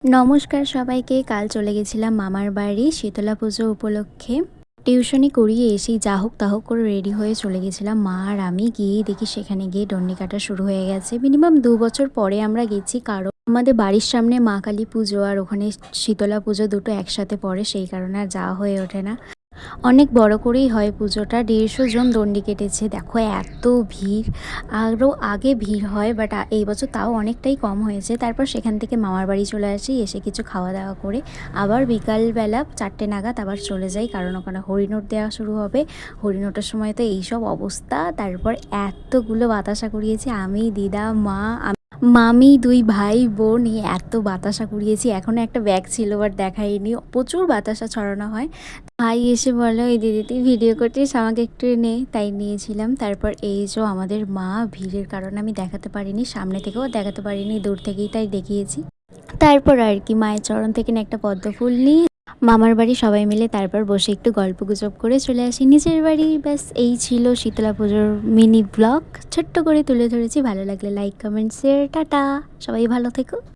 নমস্কার সবাইকে। কাল চলে গেছিলাম মামার বাড়ি শীতলা পুজো উপলক্ষে। টিউশনি করিয়ে এসেই যা হোক তা হোক করে রেডি হয়ে চলে গেছিলাম মা আর আমি। গিয়েই দেখি সেখানে গিয়ে ডন্ডি কাটা শুরু হয়ে গেছে। মিনিমাম ২ বছর পরে আমরা গেছি, কারণ আমাদের বাড়ির সামনে মা কালী পুজো আর ওখানে শীতলা পুজো দুটো একসাথে পড়ে, সেই কারণে আর যাওয়া হয়ে ওঠে না। অনেক বড় করেই হয় পুজোটা, ১৫০ জন দণ্ডি কেটেছে। দেখো এত ভিড়, আরও আগে ভিড় হয়, বাট এই বছর তাও অনেকটাই কম হয়েছে। তারপর সেখান থেকে মামার বাড়ি চলে আসি, এসে কিছু খাওয়া দাওয়া করে আবার বিকালবেলা ৪টে নাগাদ আবার চলে যাই, কারণ ওখানে হরিনোট দেওয়া শুরু হবে। হরিনোটের সময় তো এইসব অবস্থা। তারপর এতগুলো বাতাসা কুড়িয়েছি আমি, দিদা, মা, মামি, ২ ভাই বোন, এত বাতাসা কুড়িয়েছি। এখনও একটা ব্যাগ ছিল বাট দেখাইনি, প্রচুর বাতাসা ছড়ানো হয়। ভাই এসে বলল, "এই দিদি তুই ভিডিও করছিস, আমাকে একটু নে।" তাই নিয়েছিলাম। তারপর এই যে আমাদের মা, ভিড়ের কারণে আমি দেখাতে পারিনি, সামনে থেকেও দেখাতে পারিনি, দূর থেকেই তাই দেখিয়েছি। তারপর আর কি মায়ের চরণ থেকে না একটা পদ্ম ফুল নিয়ে মামার বাড়ি সবাই মিলে তারপর বসে একটু গল্প গুজব করে চলে আসি নিজের বাড়ি। ব্যাস এই ছিল শীতলা পুজোর মিনি ব্লগ, ছোট্ট করে তুলে ধরেছি। ভালো লাগলে লাইক, কমেন্ট, শেয়ার। টাটা, সবাই ভালো থেকো।